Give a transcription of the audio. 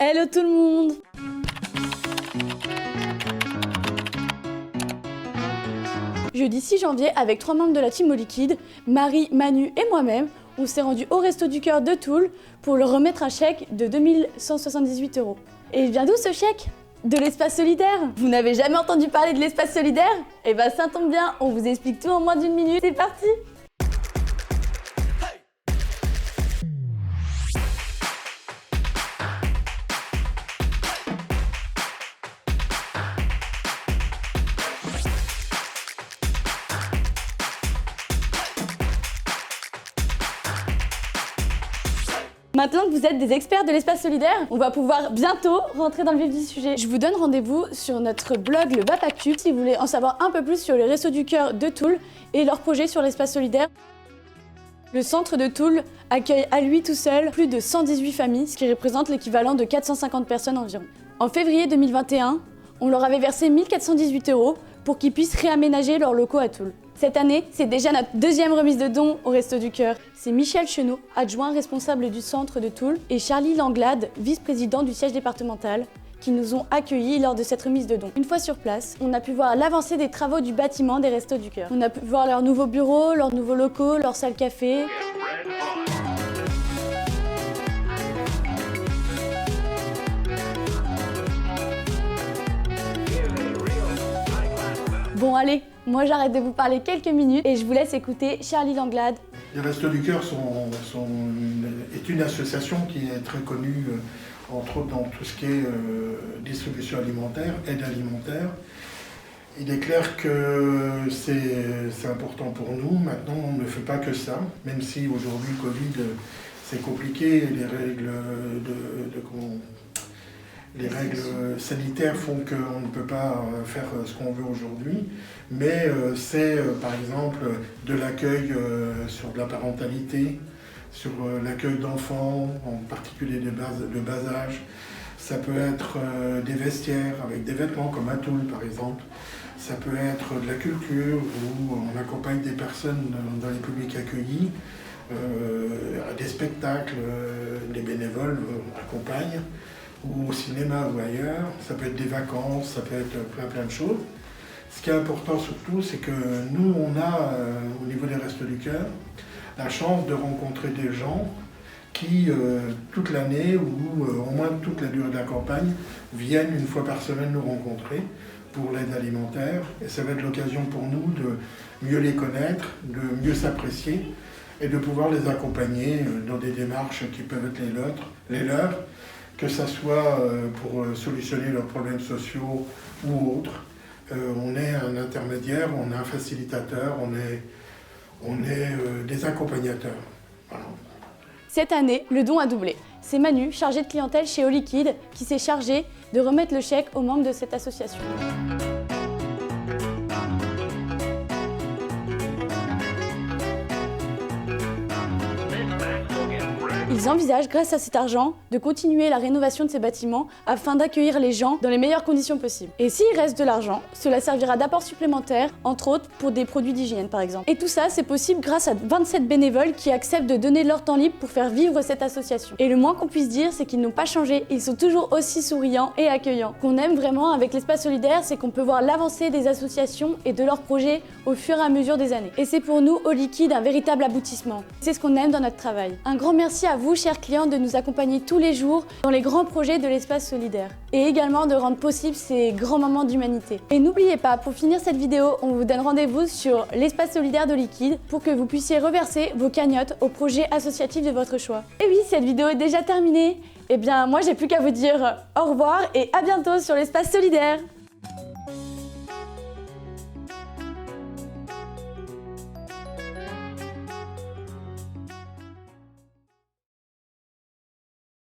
Hello tout le monde! Jeudi 6 janvier, avec 3 membres de la team Eau Liquide, Marie, Manu et moi-même, on s'est rendu au Resto du Cœur de Toul pour leur remettre un chèque de 2178 €. Et il vient d'où ce chèque? De l'espace solidaire. Vous n'avez jamais entendu parler de l'espace solidaire? Eh ben ça tombe bien, on vous explique tout en moins d'1 minute. C'est parti! Maintenant que vous êtes des experts de l'espace solidaire, on va pouvoir bientôt rentrer dans le vif du sujet. Je vous donne rendez-vous sur notre blog Le Vapacu si vous voulez en savoir un peu plus sur les Restos du Cœur de Toul et leurs projets sur l'espace solidaire. Le centre de Toul accueille à lui tout seul plus de 118 familles, ce qui représente l'équivalent de 450 personnes environ. En février 2021, on leur avait versé 1418 € pour qu'ils puissent réaménager leurs locaux à Toul. Cette année, c'est déjà notre deuxième remise de dons au Resto du Cœur. C'est Michel Chenot, adjoint responsable du centre de Toul, et Charlie Langlade, vice-président du siège départemental, qui nous ont accueillis lors de cette remise de dons. Une fois sur place, on a pu voir l'avancée des travaux du bâtiment des Restos du Cœur. On a pu voir leurs nouveaux bureaux, leurs nouveaux locaux, leur salle café. Bon allez, moi j'arrête de vous parler quelques minutes et je vous laisse écouter Charlie Langlade. Les Restos du Cœur est une association qui est très connue, entre autres dans tout ce qui est distribution alimentaire, aide alimentaire. Il est clair que c'est important pour nous. Maintenant, on ne fait pas que ça, même si aujourd'hui, Covid, c'est compliqué, les règles sanitaires font qu'on ne peut pas faire ce qu'on veut aujourd'hui, mais c'est par exemple de l'accueil sur de la parentalité, sur l'accueil d'enfants, en particulier de bas âge. Ça peut être des vestiaires avec des vêtements comme à Toul par exemple. Ça peut être de la culture où on accompagne des personnes dans les publics accueillis, à des spectacles, les bénévoles accompagnent, ou au cinéma ou ailleurs, ça peut être des vacances, ça peut être plein de choses. Ce qui est important surtout, c'est que nous, on a, au niveau des Restos du Cœur, la chance de rencontrer des gens qui, toute l'année ou au moins toute la durée de la campagne, viennent une fois par semaine nous rencontrer pour l'aide alimentaire. Et ça va être l'occasion pour nous de mieux les connaître, de mieux s'apprécier et de pouvoir les accompagner dans des démarches qui peuvent être les leurs, que ce soit pour solutionner leurs problèmes sociaux ou autres. On est un intermédiaire, on est un facilitateur, on est des accompagnateurs. Voilà. Cette année, le don a doublé. C'est Manu, chargé de clientèle chez Eau Liquide, qui s'est chargé de remettre le chèque aux membres de cette association. Ils envisagent, grâce à cet argent, de continuer la rénovation de ces bâtiments afin d'accueillir les gens dans les meilleures conditions possibles. Et s'il reste de l'argent, cela servira d'apport supplémentaire, entre autres pour des produits d'hygiène par exemple. Et tout ça, c'est possible grâce à 27 bénévoles qui acceptent de donner leur temps libre pour faire vivre cette association. Et le moins qu'on puisse dire, c'est qu'ils n'ont pas changé, ils sont toujours aussi souriants et accueillants. Ce qu'on aime vraiment avec l'espace solidaire, c'est qu'on peut voir l'avancée des associations et de leurs projets au fur et à mesure des années. Et c'est pour nous, Eau Liquide, un véritable aboutissement. C'est ce qu'on aime dans notre travail. Un grand merci à vous, chers clients, de nous accompagner tous les jours dans les grands projets de l'espace solidaire et également de rendre possible ces grands moments d'humanité. Et n'oubliez pas, pour finir cette vidéo, on vous donne rendez-vous sur l'espace solidaire d'Eau Liquide pour que vous puissiez reverser vos cagnottes au projet associatif de votre choix. Et oui, cette vidéo est déjà terminée. Eh bien, moi, j'ai plus qu'à vous dire au revoir et à bientôt sur l'espace solidaire.